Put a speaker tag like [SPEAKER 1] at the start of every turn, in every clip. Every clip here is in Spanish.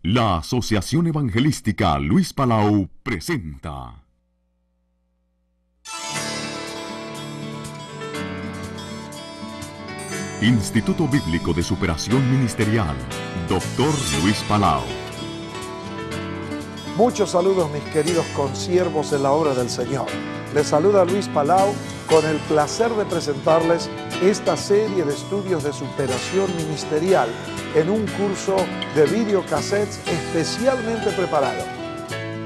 [SPEAKER 1] La Asociación Evangelística Luis Palau presenta Instituto Bíblico de Superación Ministerial, Dr. Luis Palau.
[SPEAKER 2] Muchos saludos, mis queridos consiervos en la obra del Señor. Les saluda Luis Palau con el placer de presentarles esta serie de estudios de superación ministerial en un curso de videocassettes especialmente preparado.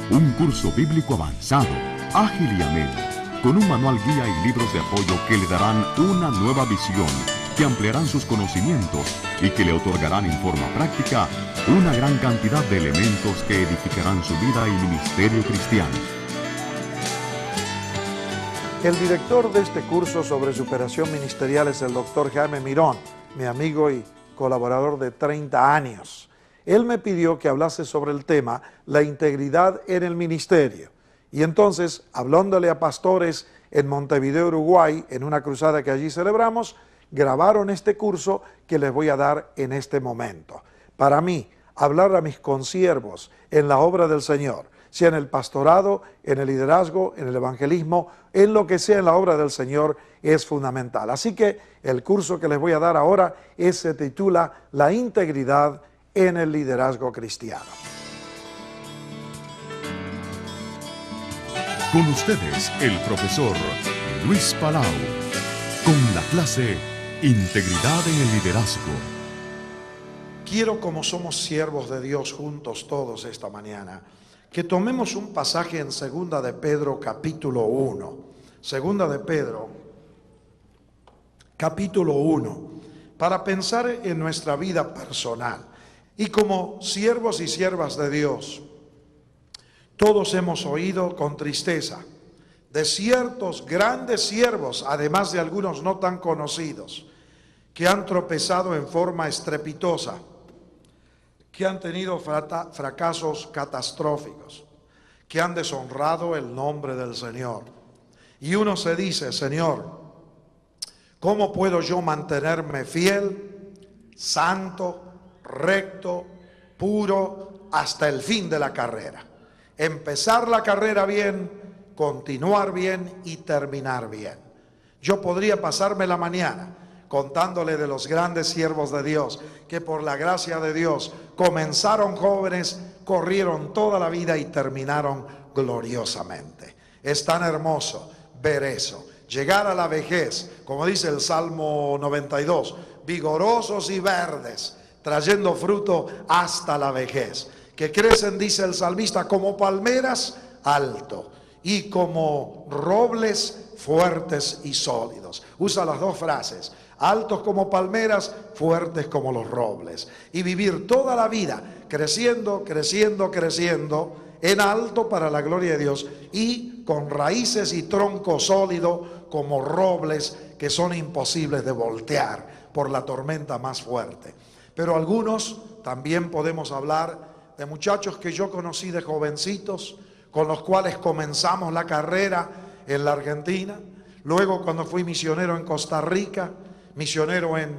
[SPEAKER 1] Un curso bíblico avanzado, ágil y ameno, con un manual guía y libros de apoyo que le darán una nueva visión, que ampliarán sus conocimientos y que le otorgarán en forma práctica una gran cantidad de elementos que edificarán su vida y ministerio cristiano.
[SPEAKER 2] El director de este curso sobre superación ministerial es el doctor Jaime Mirón, mi amigo y colaborador de 30 años. Él me pidió que hablase sobre el tema la integridad en el ministerio. Y entonces, hablándole a pastores en Montevideo, Uruguay, en una cruzada que allí celebramos, grabaron este curso que les voy a dar en este momento. Para mí, hablar a mis consiervos en la obra del Señor, sea en el pastorado, en el liderazgo, en el evangelismo, en lo que sea en la obra del Señor, es fundamental. Así que el curso que les voy a dar ahora se titula La integridad en el liderazgo cristiano.
[SPEAKER 1] Con ustedes, el profesor Luis Palau, con la clase Integridad en el Liderazgo.
[SPEAKER 2] Quiero, como somos siervos de Dios juntos todos esta mañana, que tomemos un pasaje en 2 de Pedro capítulo 1. 2 de Pedro capítulo 1, para pensar en nuestra vida personal. Y como siervos y siervas de Dios, todos hemos oído con tristeza de ciertos grandes siervos, además de algunos no tan conocidos, que han tropezado en forma estrepitosa, que han tenido fracasos catastróficos, que han deshonrado el nombre del Señor. Y uno se dice: Señor, ¿cómo puedo yo mantenerme fiel, santo, recto, puro, hasta el fin de la carrera? Empezar la carrera bien, continuar bien y terminar bien. Yo podría pasarme la mañana contándole de los grandes siervos de Dios, que por la gracia de Dios comenzaron jóvenes, corrieron toda la vida y terminaron gloriosamente. Es tan hermoso ver eso, llegar a la vejez, como dice el Salmo 92, vigorosos y verdes, trayendo fruto hasta la vejez, que crecen, dice el salmista, como palmeras alto y como robles fuertes y sólidos. Usa las dos frases: altos como palmeras, fuertes como los robles. Y vivir toda la vida creciendo, creciendo, creciendo en alto para la gloria de Dios, y con raíces y tronco sólido como robles que son imposibles de voltear por la tormenta más fuerte. Pero algunos también podemos hablar de muchachos que yo conocí de jovencitos, con los cuales comenzamos la carrera en la Argentina. Luego, cuando fui misionero en Costa Rica, misionero en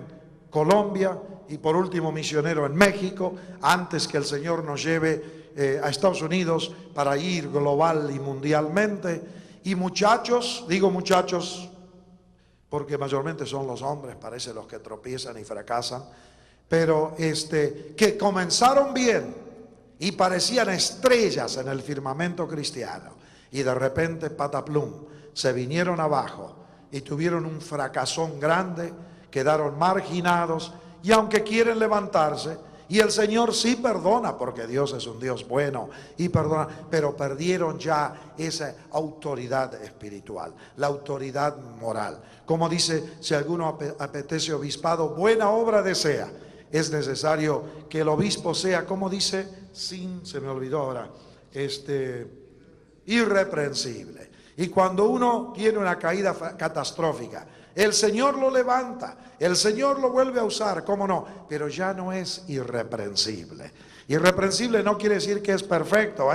[SPEAKER 2] Colombia y por último misionero en México, antes que el Señor nos lleve a Estados Unidos para ir global y mundialmente. Y muchachos, digo muchachos porque mayormente son los hombres, parece, los que tropiezan y fracasan, pero que comenzaron bien y parecían estrellas en el firmamento cristiano, y de repente, pataplum, se vinieron abajo y tuvieron un fracasón grande, quedaron marginados, y aunque quieren levantarse, y el Señor sí perdona, porque Dios es un Dios bueno y perdona, pero perdieron ya esa autoridad espiritual, la autoridad moral. Como dice, si alguno apetece obispado, buena obra desea. Es necesario que el obispo sea, como dice, se me olvidó ahora, irreprensible. Y cuando uno tiene una caída catastrófica, el Señor lo levanta, el Señor lo vuelve a usar, ¿cómo no? Pero ya no es irreprensible. Irreprensible no quiere decir que es perfecto,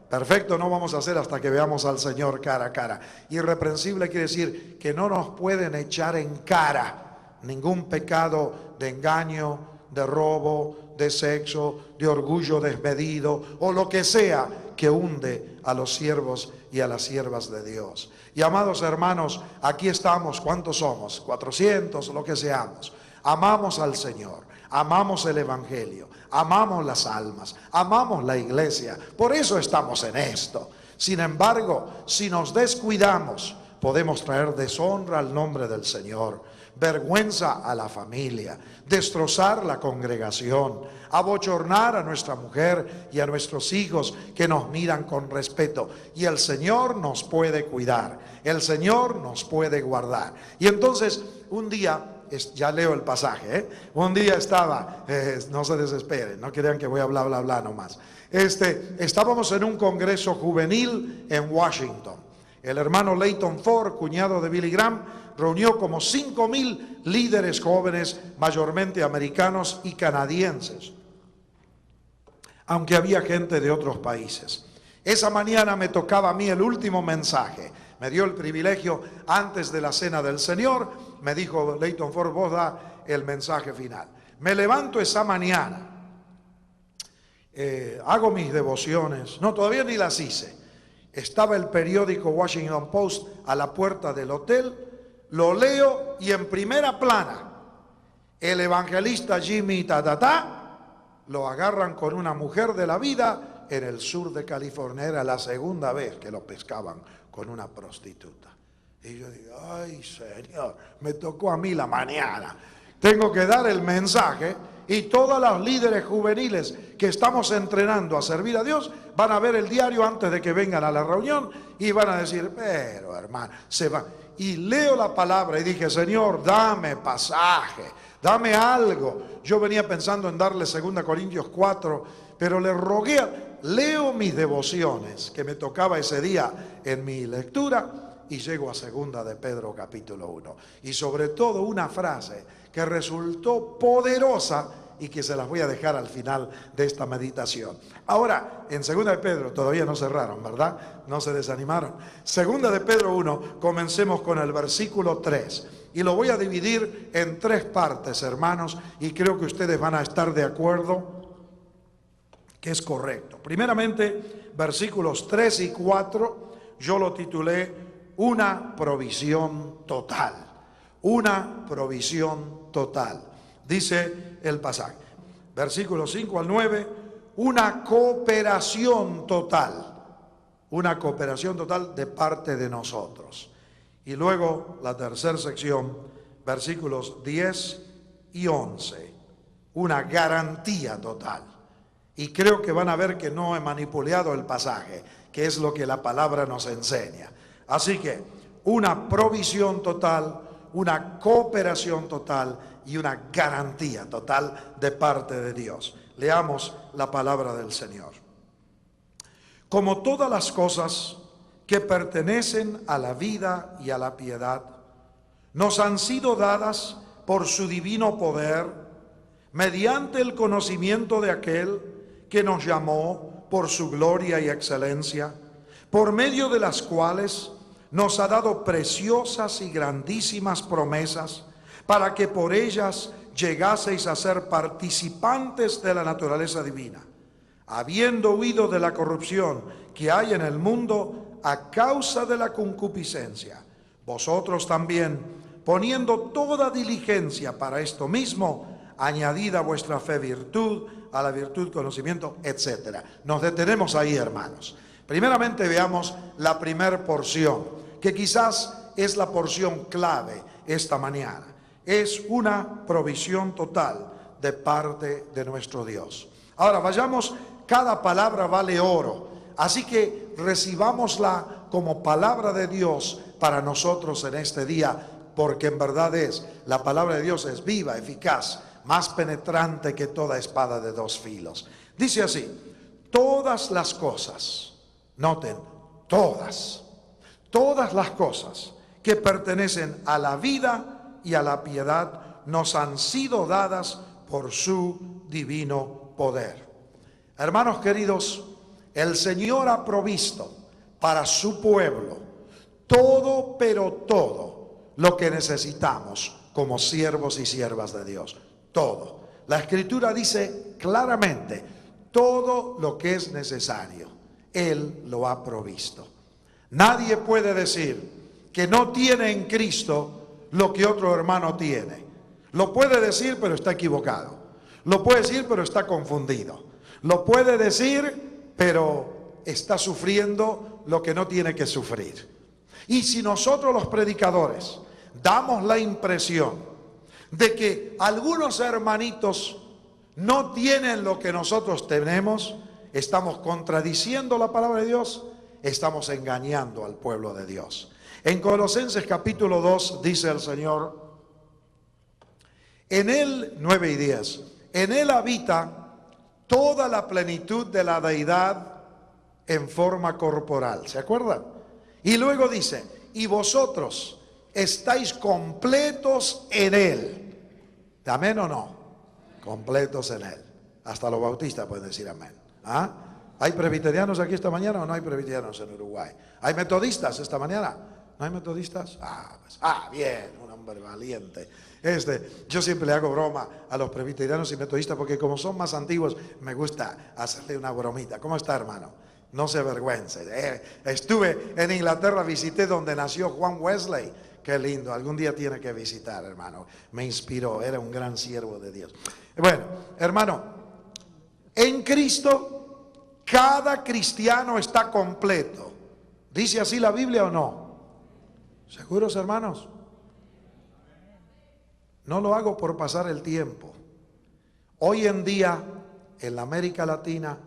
[SPEAKER 2] Perfecto no vamos a hacer hasta que veamos al Señor cara a cara. Irreprensible quiere decir que no nos pueden echar en cara ningún pecado de engaño de robo, de sexo, de orgullo desmedido o lo que sea que hunde a los siervos y a las siervas de Dios. Y amados hermanos, aquí estamos, ¿cuántos somos? 400, lo que seamos. Amamos al Señor, amamos el Evangelio, amamos las almas, amamos la iglesia. Por eso estamos en esto. Sin embargo, si nos descuidamos, podemos traer deshonra al nombre del Señor, vergüenza a la familia, destrozar la congregación, abochornar a nuestra mujer y a nuestros hijos que nos miran con respeto. Y el Señor nos puede cuidar, el Señor nos puede guardar. Y entonces, un día, ya leo el pasaje, un día estaba, no se desesperen, no crean que voy a bla bla bla nomás. Estábamos en un congreso juvenil en Washington. El hermano Leighton Ford, cuñado de Billy Graham, reunió como 5,000 líderes jóvenes, mayormente americanos y canadienses, aunque había gente de otros países. Esa mañana me tocaba a mí el último mensaje. Me dio el privilegio antes de la cena del Señor. Me dijo Leighton Ford, vos da el mensaje final. Me levanto esa mañana, hago mis devociones. No, todavía ni las hice. Estaba el periódico Washington Post a la puerta del hotel. Lo leo y en primera plana, el evangelista Jimmy Tatatá lo agarran con una mujer de la vida en el sur de California. Era la segunda vez que lo pescaban con una prostituta. Y yo digo, ay Señor, me tocó a mí la mañana. Tengo que dar el mensaje y todas las líderes juveniles que estamos entrenando a servir a Dios van a ver el diario antes de que vengan a la reunión y van a decir, pero hermano, se va. Y leo la palabra y dije, Señor, dame pasaje, dame algo. Yo venía pensando en darle 2 Corintios 4, pero le rogué, leo mis devociones que me tocaba ese día en mi lectura y llego a 2 de Pedro capítulo 1. Y sobre todo una frase que resultó poderosa y que se las voy a dejar al final de esta meditación. Ahora, en 2 de Pedro, todavía no cerraron, ¿verdad? No se desanimaron. 2 de Pedro 1, comencemos con el versículo 3. Y lo voy a dividir en 3 partes, hermanos, y creo que ustedes van a estar de acuerdo que es correcto. Primeramente, versículos 3 y 4, yo lo titulé una provisión total. Una provisión total. Dice el pasaje, versículos 5 al 9, una cooperación total. Una cooperación total de parte de nosotros. Y luego la tercera sección, versículos 10 y 11, una garantía total. Y creo que van a ver que no he manipulado el pasaje, que es lo que la palabra nos enseña. Así que una provisión total, una cooperación total y una garantía total de parte de Dios. Leamos la palabra del Señor. Como todas las cosas que pertenecen a la vida y a la piedad, nos han sido dadas por su divino poder, mediante el conocimiento de aquel que nos llamó por su gloria y excelencia, por medio de las cuales nos ha dado preciosas y grandísimas promesas, para que por ellas llegaseis a ser participantes de la naturaleza divina, habiendo huido de la corrupción que hay en el mundo a causa de la concupiscencia. Vosotros también, poniendo toda diligencia para esto mismo, añadida a vuestra fe virtud, a la virtud conocimiento, etc. Nos detenemos ahí, hermanos. Primeramente veamos la primera porción, que quizás es la porción clave esta mañana. Es una provisión total de parte de nuestro Dios. Ahora vayamos, cada palabra vale oro, así que recibámosla como palabra de Dios para nosotros en este día, porque en verdad la palabra de Dios es viva, eficaz, más penetrante que toda espada de 2 filos. Dice así, todas las cosas, noten, todas las cosas que pertenecen a la vida y a la piedad nos han sido dadas por su divino poder. Hermanos queridos, el Señor ha provisto para su pueblo todo, pero todo lo que necesitamos como siervos y siervas de Dios. Todo. La Escritura dice claramente, todo lo que es necesario, Él lo ha provisto. Nadie puede decir que no tiene en Cristo lo que otro hermano tiene. Lo puede decir, pero está equivocado. Lo puede decir, pero está confundido. Lo puede decir, pero está sufriendo lo que no tiene que sufrir. Y si nosotros los predicadores damos la impresión de que algunos hermanitos no tienen lo que nosotros tenemos, estamos contradiciendo la palabra de Dios, estamos engañando al pueblo de Dios. En Colosenses capítulo 2 dice el Señor, en Él, 9 y 10, en Él habita toda la plenitud de la deidad en forma corporal. ¿Se acuerdan? Y luego dice, y vosotros estáis completos en Él. ¿Amén o no? Completos en Él. Hasta los bautistas pueden decir amén. ¿Ah? ¿Hay presbiterianos aquí esta mañana o no hay presbiterianos en Uruguay? ¿Hay metodistas esta mañana? ¿No hay metodistas? Bien, un hombre valiente. Yo siempre le hago broma a los presbiterianos y metodistas porque como son más antiguos, me gusta hacerle una bromita. ¿Cómo está, hermano? No se avergüence. Estuve en Inglaterra, visité donde nació Juan Wesley. Qué lindo, algún día tiene que visitar, hermano. Me inspiró, era un gran siervo de Dios. Bueno, hermano, en Cristo cada cristiano está completo. ¿Dice así la Biblia o no? ¿Seguros, hermanos? No lo hago por pasar el tiempo. Hoy en día, en la América Latina,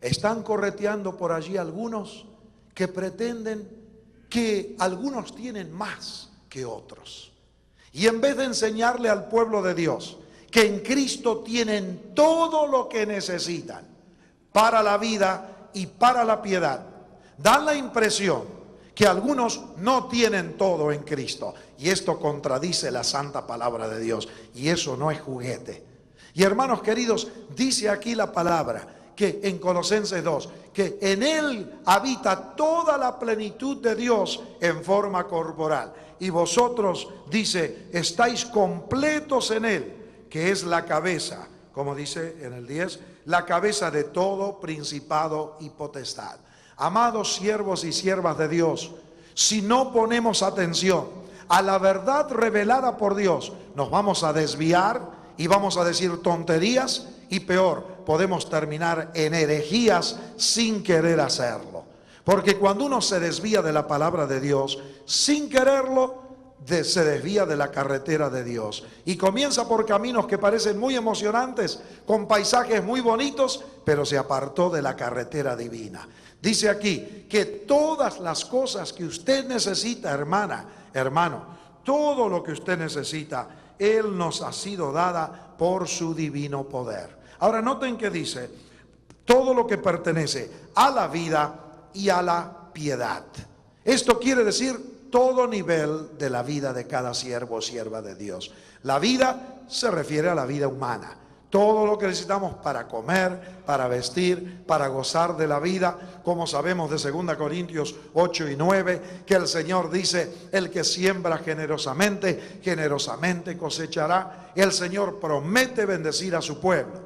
[SPEAKER 2] están correteando por allí algunos que pretenden que algunos tienen más que otros. Y en vez de enseñarle al pueblo de Dios que en Cristo tienen todo lo que necesitan para la vida y para la piedad, dan la impresión que algunos no tienen todo en Cristo. Y esto contradice la santa palabra de Dios. Y eso no es juguete. Y hermanos queridos, dice aquí la palabra que en Colosenses 2, que en Él habita toda la plenitud de Dios en forma corporal. Y vosotros, dice, estáis completos en Él, que es la cabeza, como dice en el 10, la cabeza de todo principado y potestad. Amados siervos y siervas de Dios, si no ponemos atención a la verdad revelada por Dios, nos vamos a desviar y vamos a decir tonterías y peor, podemos terminar en herejías sin querer hacerlo. Porque cuando uno se desvía de la palabra de Dios, sin quererlo, se desvía de la carretera de Dios y comienza por caminos que parecen muy emocionantes, con paisajes muy bonitos, pero se apartó de la carretera divina. Dice aquí que todas las cosas que usted necesita, hermano, todo lo que usted necesita, Él nos ha sido dada por su divino poder. Ahora noten que dice, todo lo que pertenece a la vida y a la piedad. Esto quiere decir todo nivel de la vida de cada siervo o sierva de Dios. La vida se refiere a la vida humana. Todo lo que necesitamos para comer, para vestir, para gozar de la vida, como sabemos de 2 Corintios 8 y 9, que el Señor dice, el que siembra generosamente, generosamente cosechará. El Señor promete bendecir a su pueblo.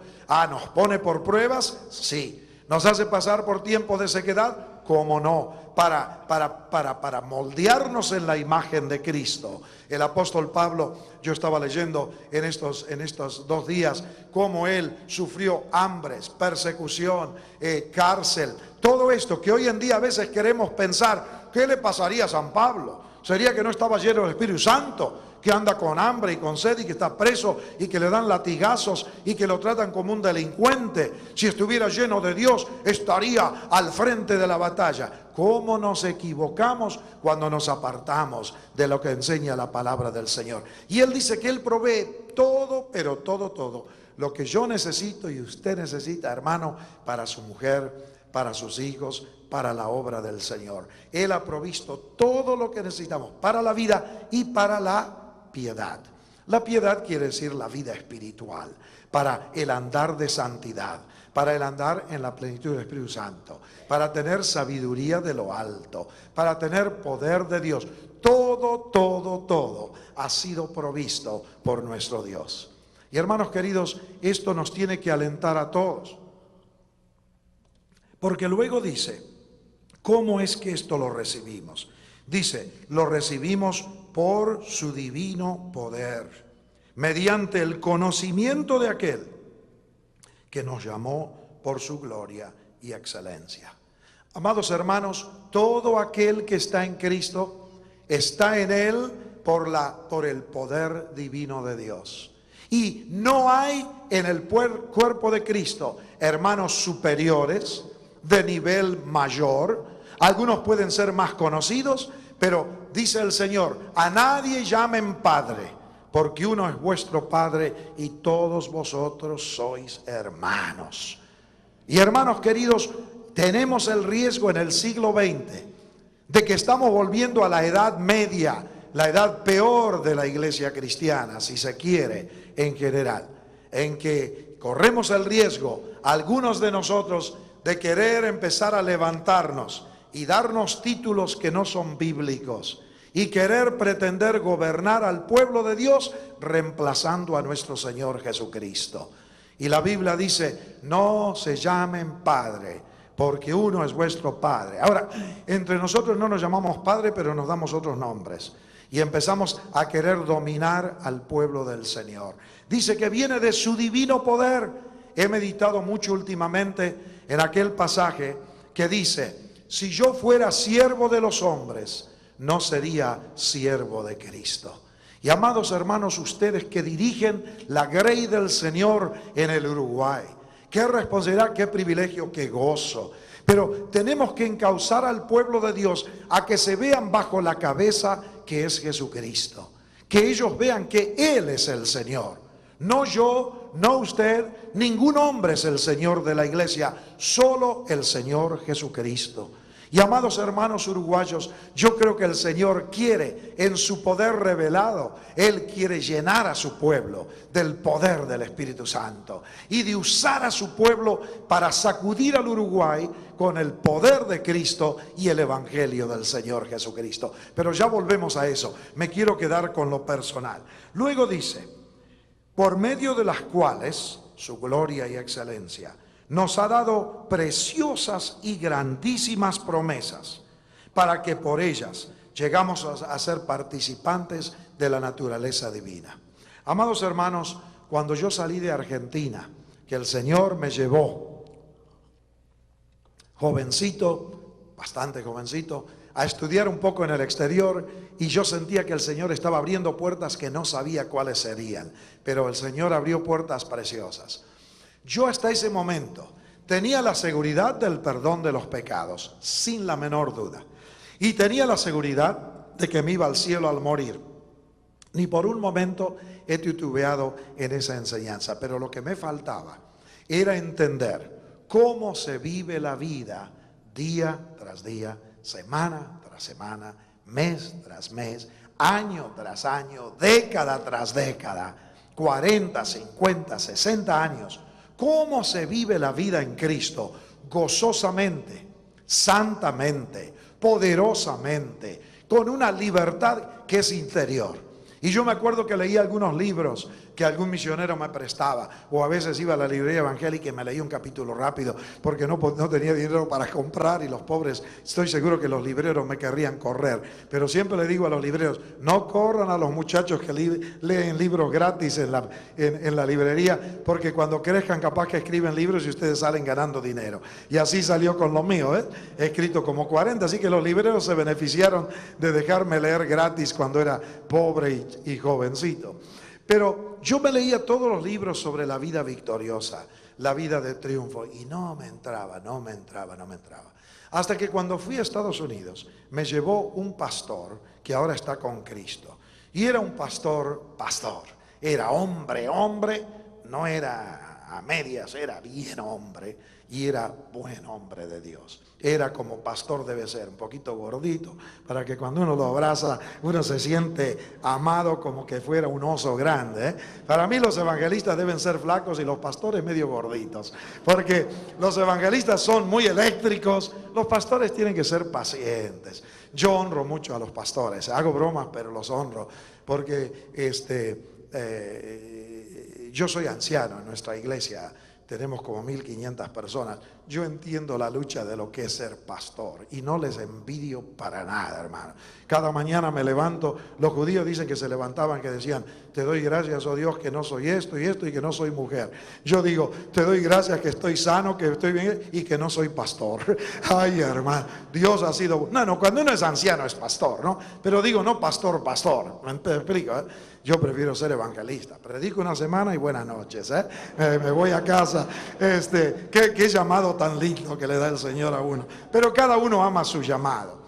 [SPEAKER 2] ¿Nos pone por pruebas? Sí. ¿Nos hace pasar por tiempos de sequedad? ¿Cómo no? Para moldearnos en la imagen de Cristo. El apóstol Pablo, yo estaba leyendo en estos 2 días cómo él sufrió hambres, persecución, cárcel, todo esto que hoy en día a veces queremos pensar, ¿qué le pasaría a San Pablo? ¿Sería que no estaba lleno del Espíritu Santo? Que anda con hambre y con sed y que está preso y que le dan latigazos y que lo tratan como un delincuente. Si estuviera lleno de Dios, estaría al frente de la batalla. ¿Cómo nos equivocamos cuando nos apartamos de lo que enseña la palabra del Señor? Y Él dice que Él provee todo, pero todo, lo que yo necesito y usted necesita, hermano, para su mujer, para sus hijos, para la obra del Señor. Él ha provisto todo lo que necesitamos para la vida y para la piedad. La piedad quiere decir la vida espiritual, para el andar de santidad, para el andar en la plenitud del Espíritu Santo, para tener sabiduría de lo alto, para tener poder de Dios. Todo ha sido provisto por nuestro Dios. Y hermanos queridos, esto nos tiene que alentar a todos. Porque luego dice, ¿cómo es que esto lo recibimos? Dice, lo recibimos por su divino poder, mediante el conocimiento de aquel que nos llamó por su gloria y excelencia. Amados hermanos, todo aquel que está en Cristo está en Él por el poder divino de Dios. Y no hay en el cuerpo de Cristo hermanos superiores de nivel mayor. Algunos pueden ser más conocidos, pero dice el Señor, a nadie llamen Padre, porque uno es vuestro Padre y todos vosotros sois hermanos. Y hermanos queridos, tenemos el riesgo en el siglo XX de que estamos volviendo a la edad media, la edad peor de la iglesia cristiana, si se quiere, en general, en que corremos el riesgo, algunos de nosotros, de querer empezar a levantarnos y darnos títulos que no son bíblicos y querer pretender gobernar al pueblo de Dios reemplazando a nuestro Señor Jesucristo. Y la Biblia dice, no se llamen Padre, porque uno es vuestro Padre. Ahora, entre nosotros no nos llamamos Padre, pero nos damos otros nombres. Y empezamos a querer dominar al pueblo del Señor. Dice que viene de su divino poder. He meditado mucho últimamente en aquel pasaje que dice, si yo fuera siervo de los hombres, no sería siervo de Cristo. Y amados hermanos, ustedes que dirigen la Grey del Señor en el Uruguay, qué responsabilidad, qué privilegio, qué gozo. Pero tenemos que encauzar al pueblo de Dios a que se vean bajo la cabeza que es Jesucristo. Que ellos vean que Él es el Señor. No yo, no usted, ningún hombre es el Señor de la iglesia, solo el Señor Jesucristo. Y amados hermanos uruguayos, yo creo que el Señor quiere, en su poder revelado, Él quiere llenar a su pueblo del poder del Espíritu Santo y de usar a su pueblo para sacudir al Uruguay con el poder de Cristo y el Evangelio del Señor Jesucristo. Pero ya volvemos a eso, me quiero quedar con lo personal. Luego dice, por medio de las cuales, su gloria y excelencia, nos ha dado preciosas y grandísimas promesas, para que por ellas llegamos a ser participantes de la naturaleza divina. Amados hermanos, cuando yo salí de Argentina, que el Señor me llevó, jovencito, bastante jovencito, a estudiar un poco en el exterior, y yo sentía que el Señor estaba abriendo puertas que no sabía cuáles serían, pero el Señor abrió puertas preciosas. Yo hasta ese momento tenía la seguridad del perdón de los pecados, sin la menor duda. Y tenía la seguridad de que me iba al cielo al morir. Ni por un momento he titubeado en esa enseñanza, pero lo que me faltaba era entender cómo se vive la vida día tras día, semana tras semana, mes tras mes, año tras año, década tras década, 40, 50, 60 años. ¿Cómo se vive la vida en Cristo? Gozosamente, santamente, poderosamente, con una libertad que es interior. Y yo me acuerdo que leía algunos libros que algún misionero me prestaba, o a veces iba a la librería evangélica y me leía un capítulo rápido porque no tenía dinero para comprar, y los pobres, estoy seguro que los libreros me querrían correr, pero siempre le digo a los libreros, no corran a los muchachos que leen libros gratis en la librería, porque cuando crezcan capaz que escriben libros y ustedes salen ganando dinero. Y así salió con lo mío, he escrito como 40, así que los libreros se beneficiaron de dejarme leer gratis cuando era pobre y jovencito. Pero yo me leía todos los libros sobre la vida victoriosa, la vida de triunfo, y no me entraba. Hasta que cuando fui a Estados Unidos, me llevó un pastor que ahora está con Cristo. Y era un pastor, era hombre, no era a medias, era bien hombre, y era buen hombre de Dios. Era como pastor debe ser, un poquito gordito, para que cuando uno lo abraza, uno se siente amado como que fuera un oso grande. Para mí los evangelistas deben ser flacos y los pastores medio gorditos, porque los evangelistas son muy eléctricos, los pastores tienen que ser pacientes. Yo honro mucho a los pastores, hago bromas, pero los honro, porque yo soy anciano en nuestra iglesia, tenemos como 1500 personas. Yo entiendo la lucha de lo que es ser pastor y no les envidio para nada, hermano. Cada mañana me levanto, los judíos dicen que se levantaban, que decían, te doy gracias, oh Dios, que no soy esto y esto y que no soy mujer. Yo digo, te doy gracias que estoy sano, que estoy bien y que no soy pastor. Ay, hermano, Dios ha sido... No, cuando uno es anciano es pastor, ¿no? Pero digo, no pastor, ¿me explico? Yo prefiero ser evangelista. Predico una semana y buenas noches, me voy a casa. Qué llamado tan lindo que le da el Señor a uno. Pero cada uno ama su llamado.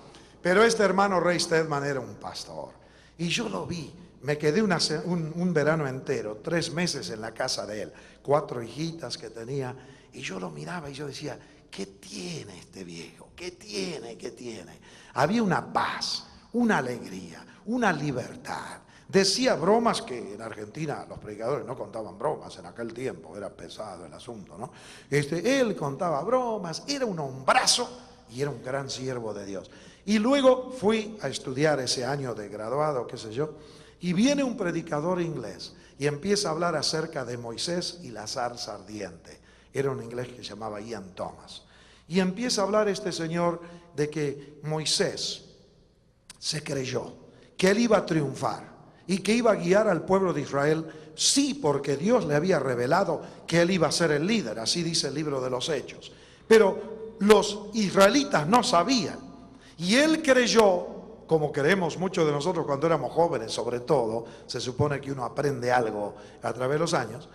[SPEAKER 2] Pero este hermano Ray Stedman era un pastor. Y yo lo vi. Me quedé un verano entero, 3 meses en la casa de él. 4 hijitas que tenía. Y yo lo miraba y yo decía, ¿qué tiene este viejo? ¿Qué tiene? ¿Qué tiene? Había una paz, una alegría, una libertad. Decía bromas que en Argentina los predicadores no contaban bromas en aquel tiempo, era pesado el asunto, ¿no? Él contaba bromas, era un hombrazo y era un gran siervo de Dios. Y luego fui a estudiar ese año de graduado, qué sé yo, y viene un predicador inglés y empieza a hablar acerca de Moisés y la zarza ardiente. Era un inglés que se llamaba Ian Thomas. Y empieza a hablar este señor de que Moisés se creyó que él iba a triunfar y que iba a guiar al pueblo de Israel, sí, porque Dios le había revelado que él iba a ser el líder, así dice el libro de los Hechos. Pero los israelitas no sabían, y él creyó, como creemos muchos de nosotros cuando éramos jóvenes, sobre todo, se supone que uno aprende algo a través de los años.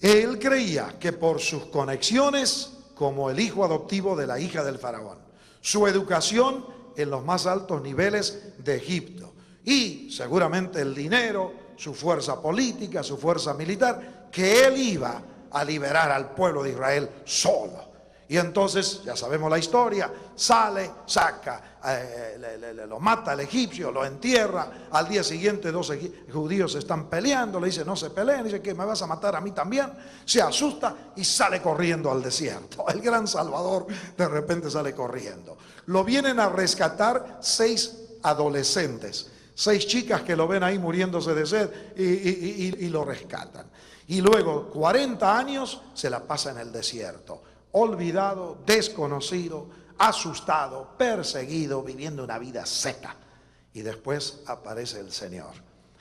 [SPEAKER 2] Él creía que por sus conexiones, como el hijo adoptivo de la hija del faraón, su educación en los más altos niveles de Egipto, y seguramente el dinero, su fuerza política, su fuerza militar, que él iba a liberar al pueblo de Israel solo. Y entonces, ya sabemos la historia, sale, saca, lo mata al egipcio, lo entierra. Al día siguiente 2 judíos están peleando, le dice, no se peleen, dice, que me vas a matar a mí también. Se asusta y sale corriendo al desierto. El gran Salvador de repente sale corriendo. Lo vienen a rescatar 6 adolescentes. 6 chicas que lo ven ahí muriéndose de sed y lo rescatan. Y luego 40 años se la pasa en el desierto, olvidado, desconocido, asustado, perseguido, viviendo una vida seca. Y después aparece el Señor.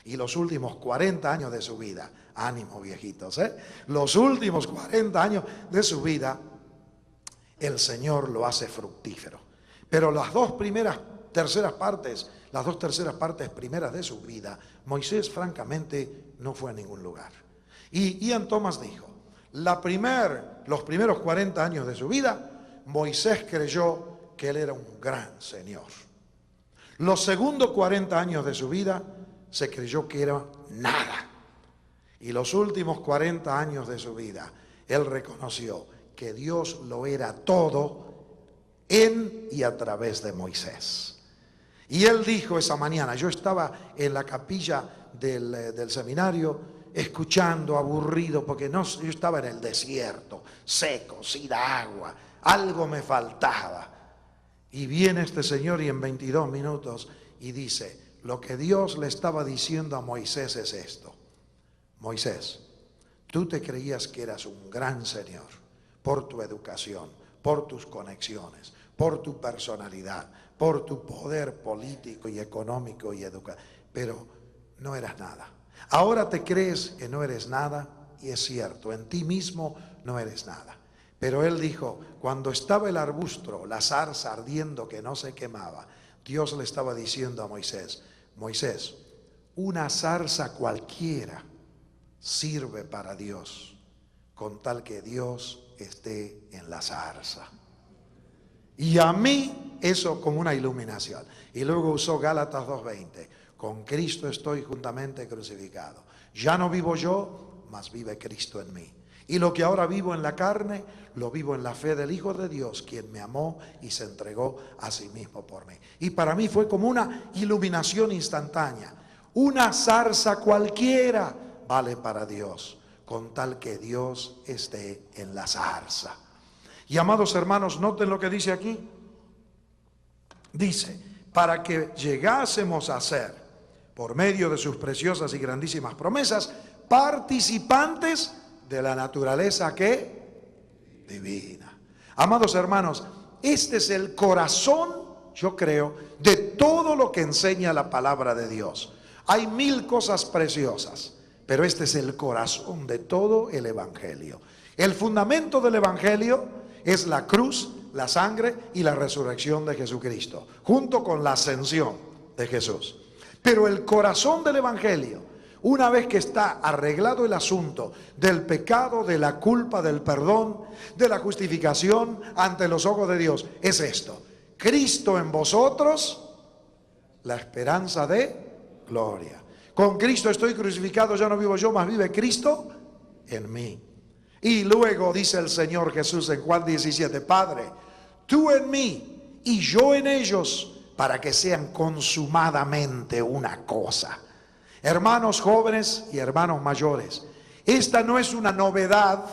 [SPEAKER 2] Y los últimos 40 años de su vida, ánimo viejitos, los últimos 40 años de su vida, el Señor lo hace fructífero. Pero las 2 terceras partes primeras de su vida, Moisés francamente no fue a ningún lugar. Y Ian Thomas dijo, los primeros 40 años de su vida, Moisés creyó que él era un gran Señor. Los segundos 40 años de su vida, se creyó que era nada. Y los últimos 40 años de su vida, él reconoció que Dios lo era todo en y a través de Moisés. Y él dijo esa mañana, yo estaba en la capilla del seminario escuchando, aburrido, porque yo estaba en el desierto, seco, sin agua, algo me faltaba. Y viene este señor y en 22 minutos y dice, lo que Dios le estaba diciendo a Moisés es esto: Moisés, tú te creías que eras un gran Señor por tu educación, por tus conexiones, por tu personalidad, por tu poder político y económico y educativo, pero no eras nada. Ahora te crees que no eres nada y es cierto, en ti mismo no eres nada. Pero él dijo, cuando estaba el arbusto, la zarza ardiendo que no se quemaba, Dios le estaba diciendo a Moisés, Moisés, una zarza cualquiera sirve para Dios, con tal que Dios esté en la zarza. Y a mí eso como una iluminación. Y luego usó Gálatas 2:20. Con Cristo estoy juntamente crucificado. Ya no vivo yo, mas vive Cristo en mí. Y lo que ahora vivo en la carne, lo vivo en la fe del Hijo de Dios, quien me amó y se entregó a sí mismo por mí. Y para mí fue como una iluminación instantánea. Una zarza cualquiera vale para Dios, con tal que Dios esté en la zarza. Y amados hermanos, noten lo que dice aquí. Dice, para que llegásemos a ser, por medio de sus preciosas y grandísimas promesas, participantes de la naturaleza que divina. Amados hermanos, este es el corazón, yo creo, de todo lo que enseña la palabra de Dios. Hay 1000 cosas preciosas, pero este es el corazón de todo el evangelio. El fundamento del evangelio es la cruz, la sangre y la resurrección de Jesucristo, junto con la ascensión de Jesús. Pero el corazón del evangelio, una vez que está arreglado el asunto del pecado, de la culpa, del perdón, de la justificación ante los ojos de Dios, es esto: Cristo en vosotros, la esperanza de gloria. Con Cristo estoy crucificado, ya no vivo yo, mas vive Cristo en mí. Y luego dice el Señor Jesús en Juan 17, Padre, tú en mí y yo en ellos, para que sean consumadamente una cosa. Hermanos jóvenes y hermanos mayores, esta no es una novedad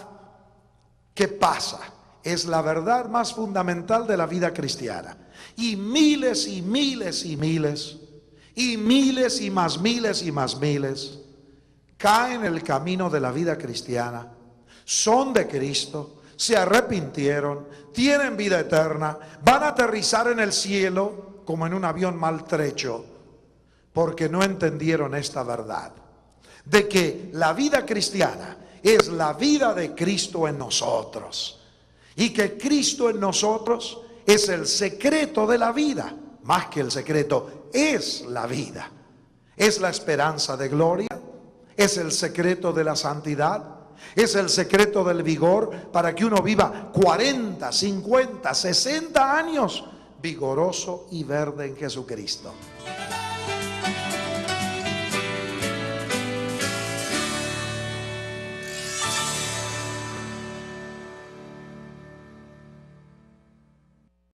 [SPEAKER 2] que pasa, es la verdad más fundamental de la vida cristiana. Y miles y miles y miles, y miles y más miles, caen en el camino de la vida cristiana, son de Cristo, se arrepintieron, tienen vida eterna, van a aterrizar en el cielo como en un avión maltrecho, porque no entendieron esta verdad, de que la vida cristiana es la vida de Cristo en nosotros, y que Cristo en nosotros es el secreto de la vida, más que el secreto, es la vida, es la esperanza de gloria, es el secreto de la santidad, es el secreto del vigor para que uno viva 40, 50, 60 años vigoroso y verde en Jesucristo.